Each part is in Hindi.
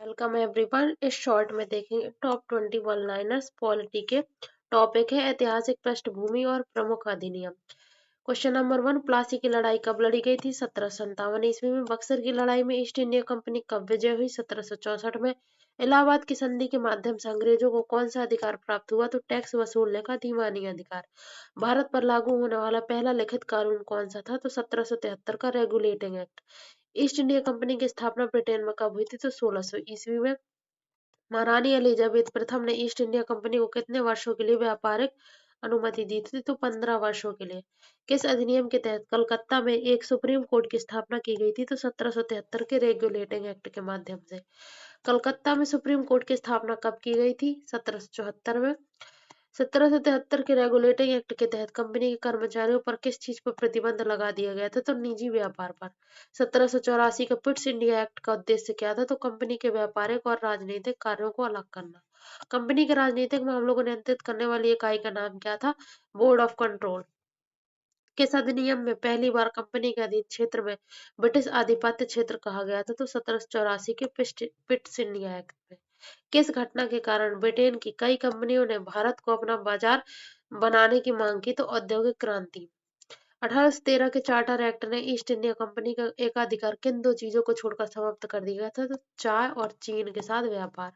Welcome everyone. इस शॉर्ट में देखेंगे टॉप 20 वन लाइनर्स पॉलिटी के। टॉपिक है ऐतिहासिक पृष्ठभूमि और प्रमुख अधिनियम। क्वेश्चन नंबर 1, प्लासी की लड़ाई कब लड़ी गई थी? 1757 में। बक्सर की लड़ाई में ईस्ट इंडिया कंपनी कब विजय हुई? 1764 में। इलाहाबाद की संधि के माध्यम से अंग्रेजों को कौन सा अधिकार प्राप्त हुआ? तो टैक्स वसूलने का दीवानी अधिकार। भारत पर लागू होने वाला पहला लिखित कानून कौन सा था? तो 1773 का regulating act. East India company की स्थापना ब्रिटेन में कब हुई थी? तो 1600 ईस्वी में। महारानी एलिजाबेथ प्रथम ने ईस्ट इंडिया कंपनी को कितने वर्षों के लिए व्यापारिक अनुमति दी थी? तो 15 वर्षों के लिए। किस अधिनियम के तहत कलकत्ता में एक सुप्रीम कोर्ट की स्थापना की गई थी? तो 1773 के रेगुलेटिंग एक्ट के माध्यम से। कलकत्ता में सुप्रीम कोर्ट की स्थापना कब की गई थी? 1774 में। 1773 के रेगुलेटिंग एक्ट के तहत कंपनी के कर्मचारियों पर किस चीज पर प्रतिबंध लगा दिया गया था? तो निजी व्यापार पर। 1784 का पिट्स इंडिया एक्ट का उद्देश्य क्या था? तो कंपनी के व्यापारिक और राजनीतिक कार्यों को अलग करना। कंपनी के राजनीतिक मामलों को नियंत्रित करने वाली इकाई का नाम क्या था? Board of control. किस अधिनियम में पहली बार कंपनी के अधीन क्षेत्र में ब्रिटिश आधिपत्य क्षेत्र कहा गया था? तो 1784 के पिट्स इंडिया एक्ट में। किस घटना के कारण ब्रिटेन की कई कंपनियों ने भारत को अपना बाजार बनाने की मांग की? तो औद्योगिक क्रांति। 1813 के चार्टर एक्ट ने ईस्ट इंडिया कंपनी का एकाधिकार किन दो चीजों को छोड़कर समाप्त कर दिया था? तो चाय और चीन के साथ व्यापार।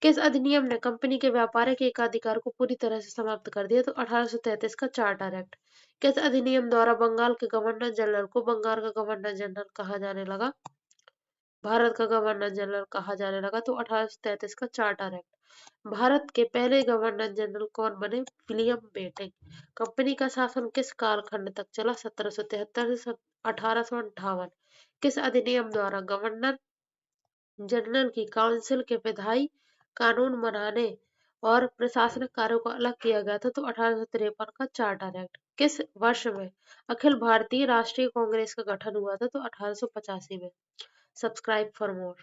किस अधिनियम ने कंपनी के व्यापारिक एकाधिकार को पूरी तरह से समाप्त कर दिया? तो 1833 का चार्टर एक्ट। किस अधिनियम द्वारा बंगाल के गवर्नर जनरल को बंगाल का गवर्नर जनरल कहा जाने लगा? भारत का गवर्नर जनरल कहा जाने लगा? तो 1833 का चार्टर एक्ट। भारत के पहले गवर्नर जनरल कौन बने? William Bentinck. कंपनी का शासन किस कालखंड तक चला? 1773 से 1858। किस अधिनियम द्वारा गवर्नर जनरल की काउंसिल के विधायी कानून बनाने और प्रशासनिक कार्यों को अलग किया गया था? तो 1853 का चार्टर एक्ट। किस वर्ष में अखिल भारतीय राष्ट्रीय कांग्रेस का गठन हुआ था? तो 1885 में। Subscribe for more.